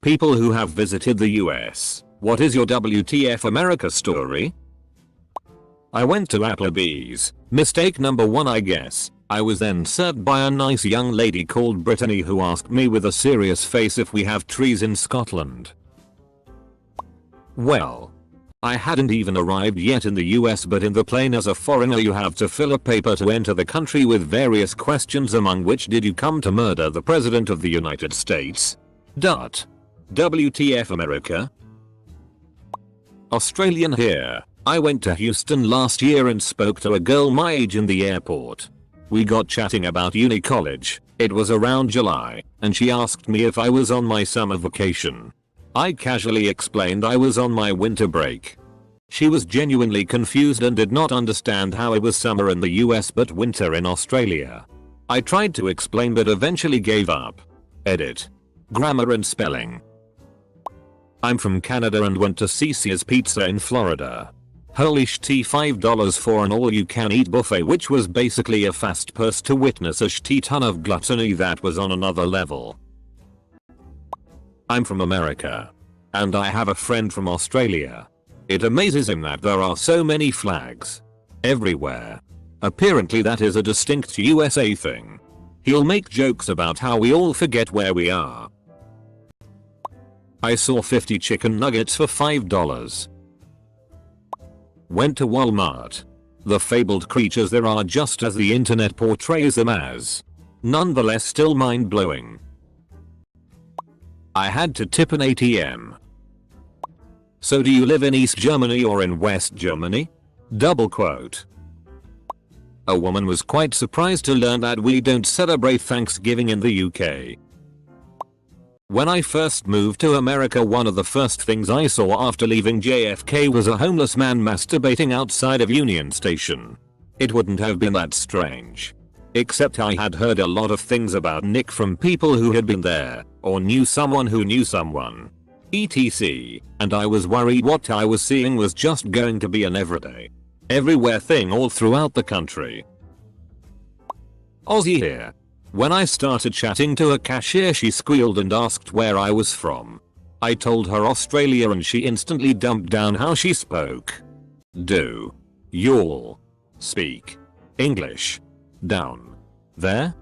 People who have visited the US, what is your WTF America story? I went to Applebee's, mistake number 1 I guess. I was then served by a nice young lady called Brittany who asked me with a serious face if we have trees in Scotland. Well, I hadn't even arrived yet in the US, but in the plane as a foreigner you have to fill a paper to enter the country with various questions, among which did you come to murder the President of the United States? WTF America? Australian here. I went to Houston last year and spoke to a girl my age in the airport. We got chatting about uni college. It was around July, and she asked me if I was on my summer vacation. I casually explained I was on my winter break. She was genuinely confused and did not understand how it was summer in the US but winter in Australia. I tried to explain but eventually gave up. Edit. Grammar and spelling. I'm from Canada and went to Cece's Pizza in Florida. Holy shit, $5 for an all-you-can-eat buffet, which was basically a fast purse to witness a shit ton of gluttony that was on another level. I'm from America. And I have a friend from Australia. It amazes him that there are so many flags everywhere. Apparently that is a distinct USA thing. He'll make jokes about how we all forget where we are. I saw 50 chicken nuggets for $5. Went to Walmart. The fabled creatures there are just as the internet portrays them as. Nonetheless still mind-blowing. I had to tip an ATM. So do you live in East Germany or in West Germany? Double quote. A woman was quite surprised to learn that we don't celebrate Thanksgiving in the UK. When I first moved to America, one of the first things I saw after leaving JFK was a homeless man masturbating outside of Union Station. It wouldn't have been that strange. Except I had heard a lot of things about Nick from people who had been there, or knew someone who knew someone, etc. And I was worried what I was seeing was just going to be an everywhere thing all throughout the country. Aussie here. When I started chatting to a cashier, she squealed and asked where I was from. I told her Australia and she instantly dumped down how she spoke. Do y'all speak English down there?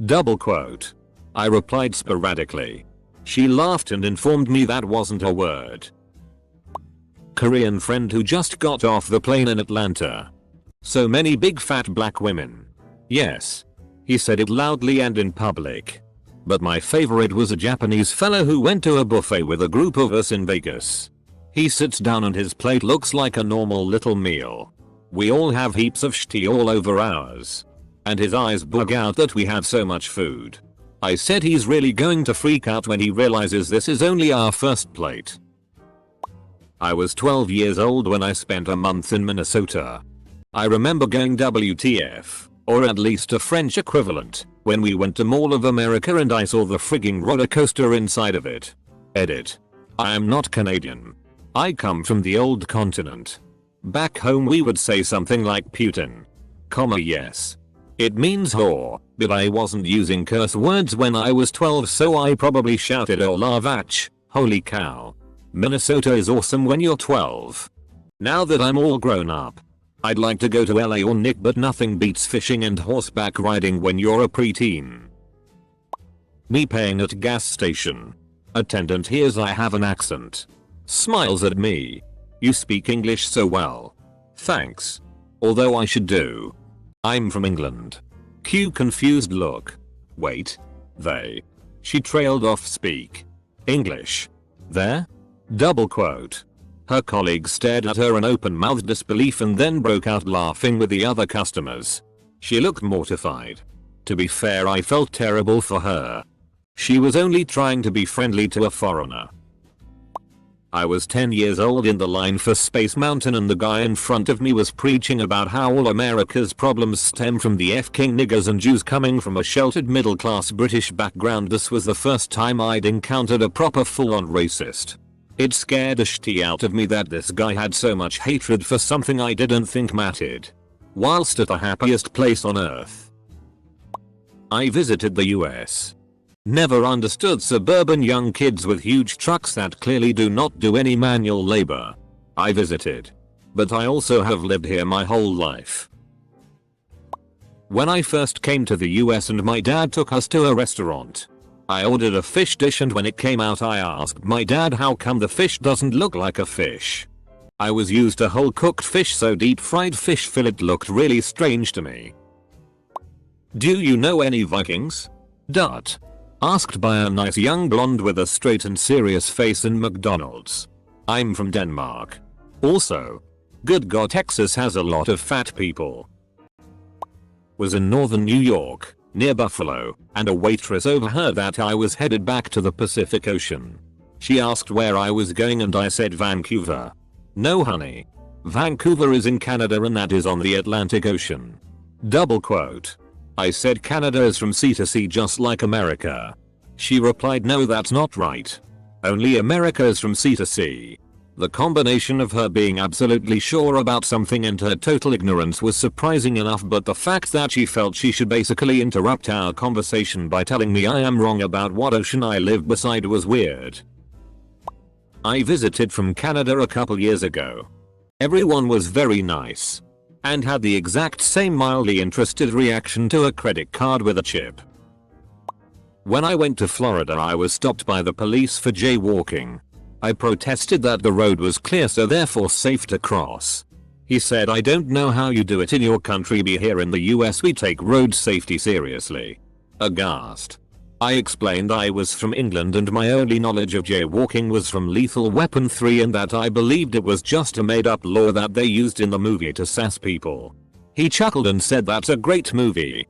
Double quote. I replied sporadically. She laughed and informed me that wasn't a word. Korean friend who just got off the plane in Atlanta. So many big fat black women. Yes. He said it loudly and in public. But my favorite was a Japanese fellow who went to a buffet with a group of us in Vegas. He sits down and his plate looks like a normal little meal. We all have heaps of shit all over ours. And his eyes bug out that we have so much food. I said he's really going to freak out when he realizes this is only our first plate. I was 12 years old when I spent a month in Minnesota. I remember going WTF. Or at least a French equivalent, when we went to Mall of America and I saw the frigging roller coaster inside of it. Edit. I am not Canadian. I come from the old continent. Back home we would say something like Putin. Yes. It means whore, but I wasn't using curse words when I was 12, so I probably shouted "Hola vach." Holy cow. Minnesota is awesome when you're 12. Now that I'm all grown up, I'd like to go to LA or Nick, but nothing beats fishing and horseback riding when you're a preteen. Me paying at gas station. Attendant hears I have an accent. Smiles at me. You speak English so well. Thanks. Although I should do. I'm from England. Cue confused look. Wait. They. She trailed off speak English. There? Double quote. Her colleagues stared at her in open-mouthed disbelief and then broke out laughing with the other customers. She looked mortified. To be fair, I felt terrible for her. She was only trying to be friendly to a foreigner. I was 10 years old in the line for Space Mountain and the guy in front of me was preaching about how all America's problems stem from the f-king niggers and Jews coming from a sheltered middle-class British background. This was the first time I'd encountered a proper full-on racist. It scared the shit out of me that this guy had so much hatred for something I didn't think mattered. Whilst at the happiest place on earth. I visited the US. Never understood suburban young kids with huge trucks that clearly do not do any manual labor. I visited. But I also have lived here my whole life. When I first came to the US and my dad took us to a restaurant, I ordered a fish dish, and when it came out I asked my dad how come the fish doesn't look like a fish. I was used to whole cooked fish, so deep fried fish fillet looked really strange to me. Do you know any Vikings? Asked by a nice young blonde with a straight and serious face in McDonald's. I'm from Denmark. Also, good God, Texas has a lot of fat people. Was in northern New York, near Buffalo, and a waitress overheard that I was headed back to the Pacific Ocean. She asked where I was going and I said Vancouver. No honey. Vancouver is in Canada and that is on the Atlantic Ocean. Double quote. I said Canada is from sea to sea just like America. She replied, no, that's not right. Only America is from sea to sea. The combination of her being absolutely sure about something and her total ignorance was surprising enough, but the fact that she felt she should basically interrupt our conversation by telling me I am wrong about what ocean I live beside was weird. I visited from Canada a couple years ago. Everyone was very nice and had the exact same mildly interested reaction to a credit card with a chip. When I went to Florida, I was stopped by the police for jaywalking. I protested that the road was clear, so therefore safe to cross. He said, I don't know how you do it in your country, but here in the US we take road safety seriously. Aghast. I explained I was from England and my only knowledge of jaywalking was from Lethal Weapon 3 and that I believed it was just a made up law that they used in the movie to sass people. He chuckled and said, that's a great movie.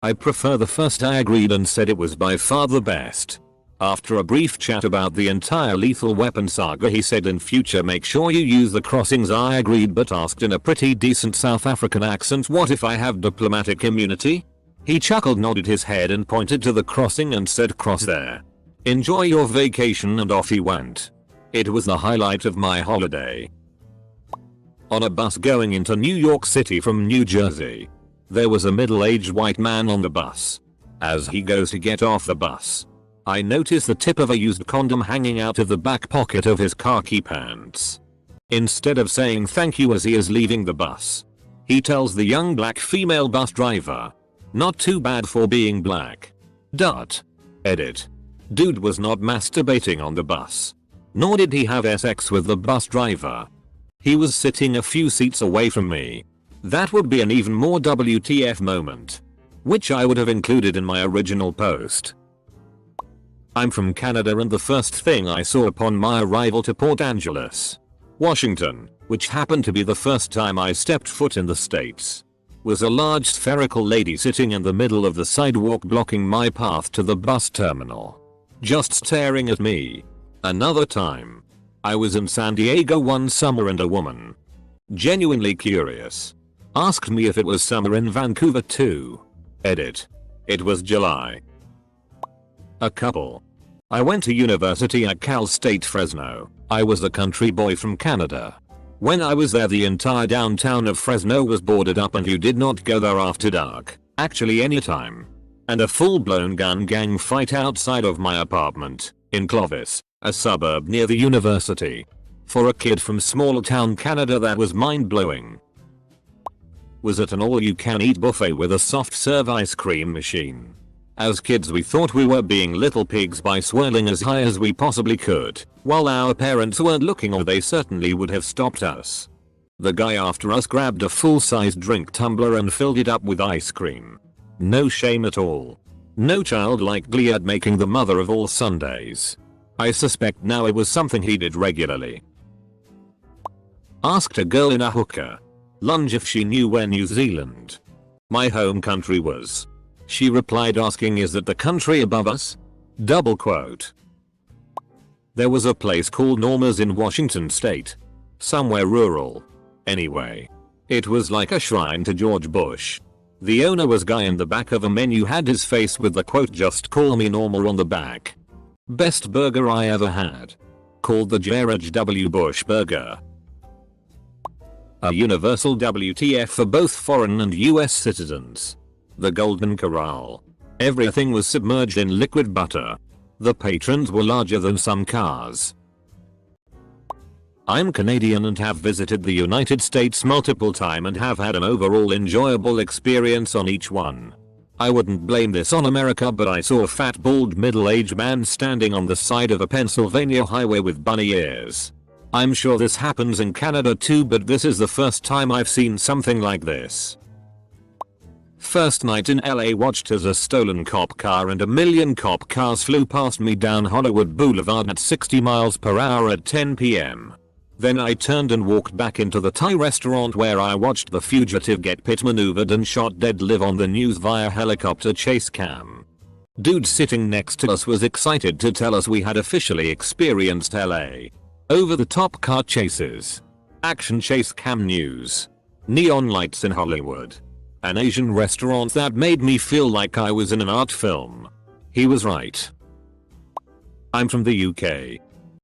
I prefer the first. I agreed and said it was by far the best. After a brief chat about the entire Lethal Weapon saga, he said, in future make sure you use the crossings. I agreed but asked in a pretty decent South African accent, what if I have diplomatic immunity? He chuckled, nodded his head and pointed to the crossing and said, cross there. Enjoy your vacation, and off he went. It was the highlight of my holiday. On a bus going into New York City from New Jersey, there was a middle-aged white man on the bus. As he goes to get off the bus, I notice the tip of a used condom hanging out of the back pocket of his khaki pants. Instead of saying thank you as he is leaving the bus, he tells the young black female bus driver, not too bad for being black. Edit. Dude was not masturbating on the bus. Nor did he have sex with the bus driver. He was sitting a few seats away from me. That would be an even more WTF moment, which I would have included in my original post. I'm from Canada, and the first thing I saw upon my arrival to Port Angeles, Washington, which happened to be the first time I stepped foot in the States, was a large spherical lady sitting in the middle of the sidewalk blocking my path to the bus terminal, just staring at me. Another time, I was in San Diego one summer and a woman, genuinely curious, asked me if it was summer in Vancouver too. Edit. It was July. A couple. I went to university at Cal State Fresno. I was a country boy from Canada. When I was there, the entire downtown of Fresno was boarded up and you did not go there after dark, actually anytime. And a full-blown gun gang fight outside of my apartment, in Clovis, a suburb near the university. For a kid from small town Canada, that was mind-blowing. Was at an all-you-can-eat buffet with a soft-serve ice cream machine. As kids we thought we were being little pigs by swirling as high as we possibly could, while our parents weren't looking, or they certainly would have stopped us. The guy after us grabbed a full-sized drink tumbler and filled it up with ice cream. No shame at all. No childlike glee at making the mother of all Sundays. I suspect now it was something he did regularly. Asked a girl in a hookah lounge if she knew where New Zealand, my home country, was. She replied asking, is that the country above us? Double quote. There was a place called Norma's in Washington state. Somewhere rural. Anyway, it was like a shrine to George Bush. The owner was guy, in the back of a menu had his face with the quote, just call me Norma on the back. Best burger I ever had. Called the George W. Bush burger. A universal WTF for both foreign and US citizens. The Golden Corral. Everything was submerged in liquid butter. The patrons were larger than some cars. I'm Canadian and have visited the United States multiple times and have had an overall enjoyable experience on each one. I wouldn't blame this on America, but I saw a fat bald middle-aged man standing on the side of a Pennsylvania highway with bunny ears. I'm sure this happens in Canada too, but this is the first time I've seen something like this. First night in LA, watched as a stolen cop car and a million cop cars flew past me down Hollywood Boulevard at 60 miles per hour at 10 p.m. Then I turned and walked back into the Thai restaurant where I watched the fugitive get pit maneuvered and shot dead live on the news via helicopter chase cam. Dude sitting next to us was excited to tell us we had officially experienced LA. Over the top car chases. Action chase cam news. Neon lights in Hollywood. An Asian restaurant that made me feel like I was in an art film. He was right. I'm from the UK.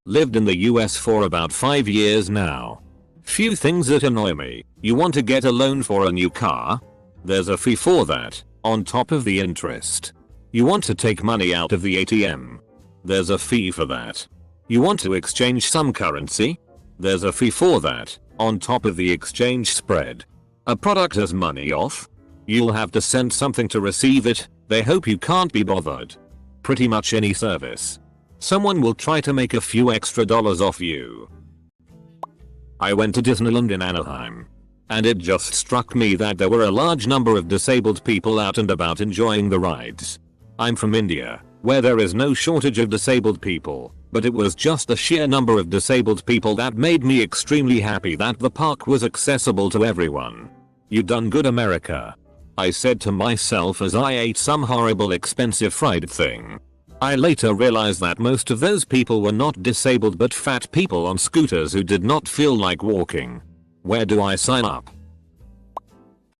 Lived in the US for about 5 years now. Few things that annoy me. You want to get a loan for a new car? There's a fee for that, on top of the interest. You want to take money out of the ATM? There's a fee for that. You want to exchange some currency? There's a fee for that, on top of the exchange spread. A product has money off? You'll have to send something to receive it, they hope you can't be bothered. Pretty much any service. Someone will try to make a few extra dollars off you. I went to Disneyland in Anaheim. And it just struck me that there were a large number of disabled people out and about enjoying the rides. I'm from India, where there is no shortage of disabled people, but it was just the sheer number of disabled people that made me extremely happy that the park was accessible to everyone. You done good, America. I said to myself as I ate some horrible expensive fried thing. I later realized that most of those people were not disabled but fat people on scooters who did not feel like walking. Where do I sign up?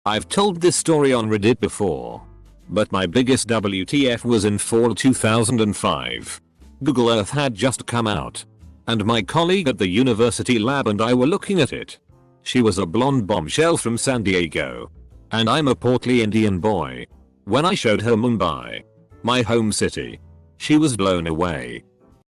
I've told this story on Reddit before. But my biggest WTF was in fall 2005. Google Earth had just come out. And my colleague at the university lab and I were looking at it. She was a blonde bombshell from San Diego. And I'm a portly Indian boy. When I showed her Mumbai, my home city, she was blown away.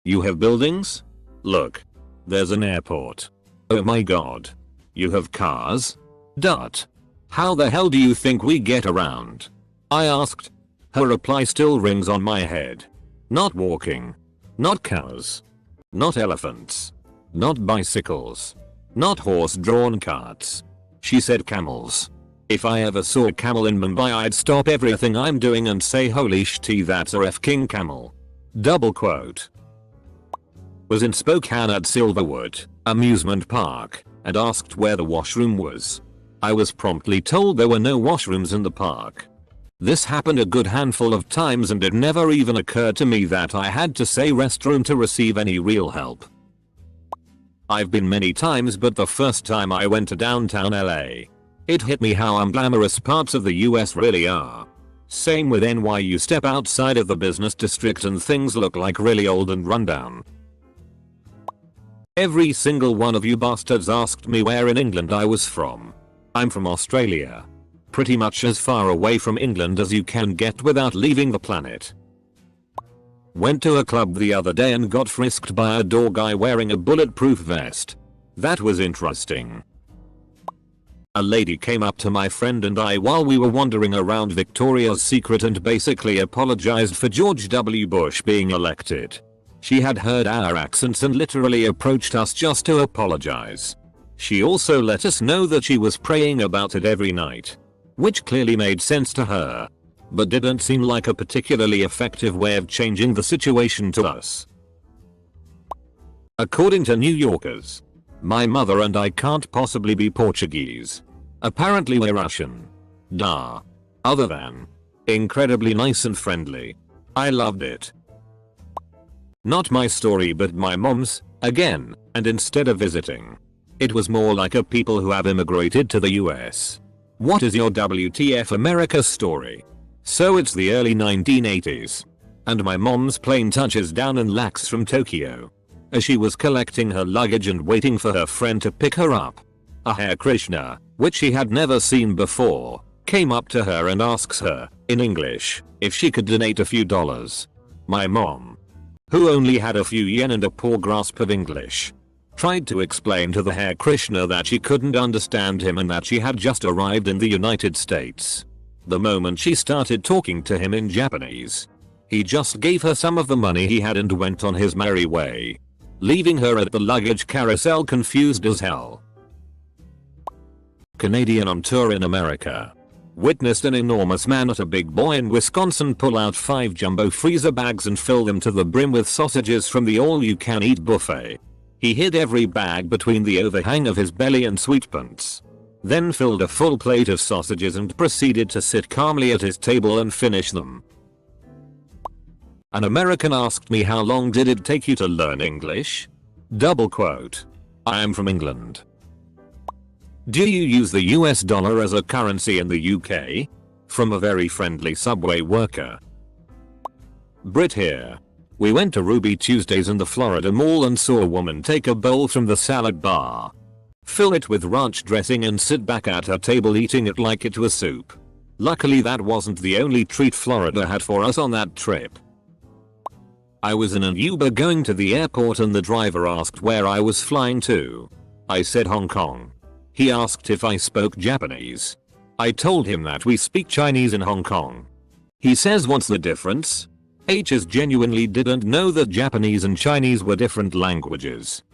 You have buildings? Look. There's an airport. Oh my god. You have cars? Dot. How the hell do you think we get around? I asked. Her reply still rings on my head. Not walking. Not cows. Not elephants. Not bicycles. Not horse-drawn carts. She said camels. If I ever saw a camel in Mumbai, I'd stop everything I'm doing and say holy shit, that's a f-king camel. Double quote. Was in Spokane at Silverwood amusement park and asked where the washroom was. I was promptly told there were no washrooms in the park. This happened a good handful of times and it never even occurred to me that I had to say restroom to receive any real help. I've been many times, but the first time I went to downtown LA, it hit me how unglamorous parts of the US really are. Same with NY, you step outside of the business district and things look like really old and rundown. Every single one of you bastards asked me where in England I was from. I'm from Australia. Pretty much as far away from England as you can get without leaving the planet. Went to a club the other day and got frisked by a door guy wearing a bulletproof vest. That was interesting. A lady came up to my friend and I while we were wandering around Victoria's Secret and basically apologized for George W. Bush being elected. She had heard our accents and literally approached us just to apologize. She also let us know that she was praying about it every night. Which clearly made sense to her. But didn't seem like a particularly effective way of changing the situation to us. According to New Yorkers, my mother and I can't possibly be Portuguese. Apparently we're Russian. Duh. Other than incredibly nice and friendly. I loved it. Not my story but my mom's, again, and instead of visiting. It was more like a people who have immigrated to the US. What is your WTF America story? So it's the early 1980s. And my mom's plane touches down in Lax from Tokyo. As she was collecting her luggage and waiting for her friend to pick her up, a Hare Krishna, which she had never seen before, came up to her and asks her, in English, if she could donate a few dollars. My mom, who only had a few yen and a poor grasp of English, tried to explain to the Hare Krishna that she couldn't understand him and that she had just arrived in the United States. The moment she started talking to him in Japanese, he just gave her some of the money he had and went on his merry way, leaving her at the luggage carousel confused as hell. Canadian on tour in America. Witnessed an enormous man at a Big Boy in Wisconsin pull out 5 jumbo freezer bags and fill them to the brim with sausages from the all-you-can-eat buffet. He hid every bag between the overhang of his belly and sweet pants. Then filled a full plate of sausages and proceeded to sit calmly at his table and finish them. An American asked me, how long did it take you to learn English? Double quote. I am from England. Do you use the US dollar as a currency in the UK? From a very friendly Subway worker. Brit here. We went to Ruby Tuesdays in the Florida Mall and saw a woman take a bowl from the salad bar, fill it with ranch dressing and sit back at her table eating it like it was soup. Luckily that wasn't the only treat Florida had for us on that trip. I was in an Uber going to the airport and the driver asked where I was flying to. I said Hong Kong. He asked if I spoke Japanese. I told him that we speak Chinese in Hong Kong. He says, what's the difference? H's genuinely didn't know that Japanese and Chinese were different languages.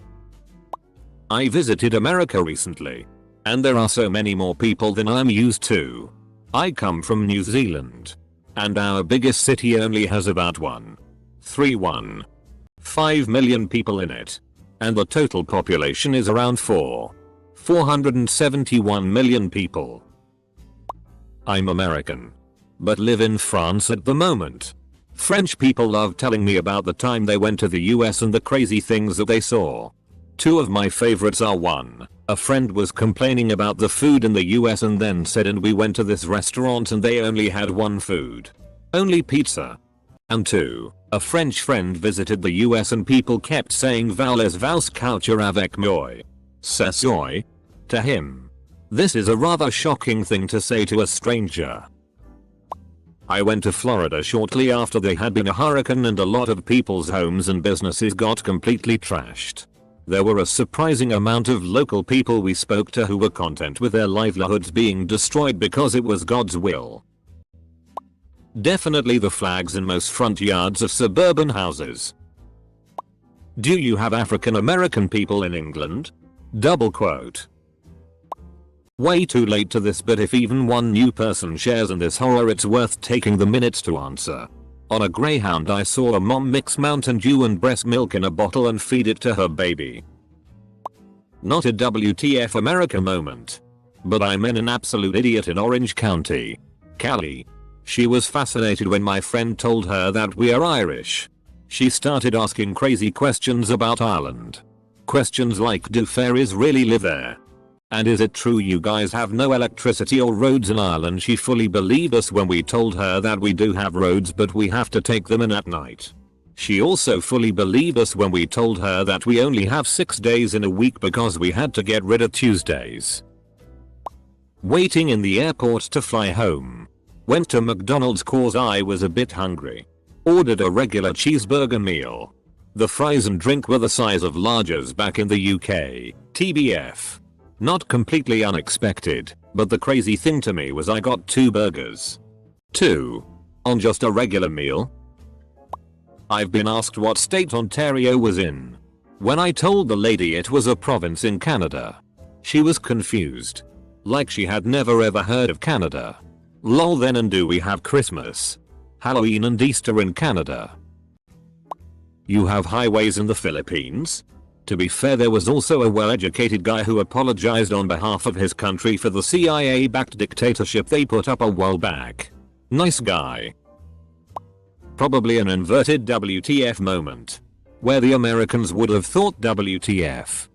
I visited America recently, and there are so many more people than I'm used to. I come from New Zealand, and our biggest city only has about 1.35 million people in it, and the total population is around 471 million people. I'm American, but live in France at the moment. French people love telling me about the time they went to the US and the crazy things that they saw. 2 of my favorites are 1. A friend was complaining about the food in the US and then said, and we went to this restaurant and they only had one food. Only pizza. And 2. A French friend visited the US and people kept saying "Vales vals culture avec moi. C'est soy." To him. This is a rather shocking thing to say to a stranger. I went to Florida shortly after there had been a hurricane and a lot of people's homes and businesses got completely trashed. There were a surprising amount of local people we spoke to who were content with their livelihoods being destroyed because it was God's will. Definitely the flags in most front yards of suburban houses. Do you have African American people in England? Double quote. Way too late to this, but if even one new person shares in this horror, it's worth taking the minutes to answer. On a Greyhound I saw a mom mix Mountain Dew and breast milk in a bottle and feed it to her baby. Not a WTF America moment, but I met an absolute idiot in Orange County, Cali. She was fascinated when my friend told her that we are Irish. She started asking crazy questions about Ireland. Questions like, do fairies really live there? And is it true you guys have no electricity or roads in Ireland? She fully believed us when we told her that we do have roads, but we have to take them in at night. She also fully believed us when we told her that we only have 6 days in a week because we had to get rid of Tuesdays. Waiting in the airport to fly home. Went to McDonald's cause I was a bit hungry. Ordered a regular cheeseburger meal. The fries and drink were the size of largers back in the UK, TBF. Not completely unexpected, but the crazy thing to me was I got 2 burgers. 2. On just a regular meal. I've been asked what state Ontario was in. When I told the lady it was a province in Canada, she was confused. Like she had never ever heard of Canada. Lol. Then, and do we have Christmas, Halloween and Easter in Canada? You have highways in the Philippines? To be fair, there was also a well-educated guy who apologized on behalf of his country for the CIA-backed dictatorship they put up a while back. Nice guy. Probably an inverted WTF moment, where the Americans would have thought WTF.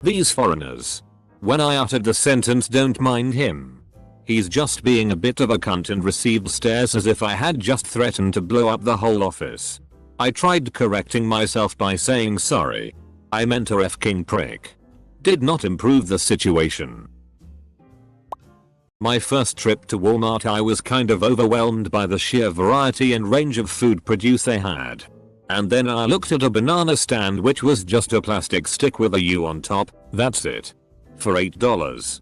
These foreigners. When I uttered the sentence "don't mind him, he's just being a bit of a cunt," and received stares as if I had just threatened to blow up the whole office. I tried correcting myself by saying sorry. I meant a f-king prick. Did not improve the situation. My first trip to Walmart, I was kind of overwhelmed by the sheer variety and range of food produce they had. And then I looked at a banana stand which was just a plastic stick with a U on top, that's it. For $8.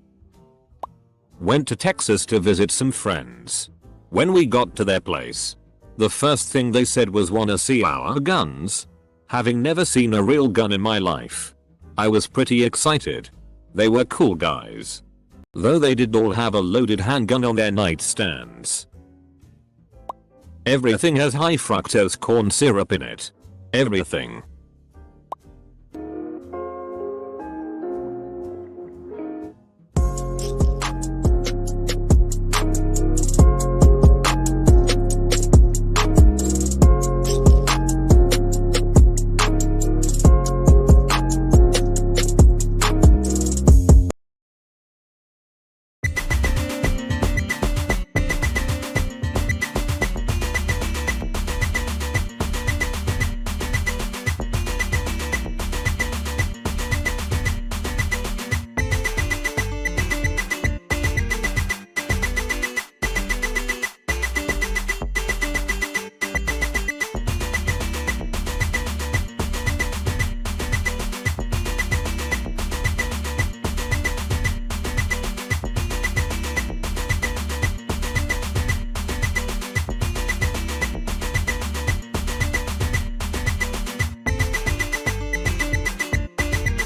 Went to Texas to visit some friends. When we got to their place, the first thing they said was, "Wanna see our guns?" Having never seen a real gun in my life, I was pretty excited. They were cool guys, though they did all have a loaded handgun on their nightstands. Everything has high fructose corn syrup in it. Everything.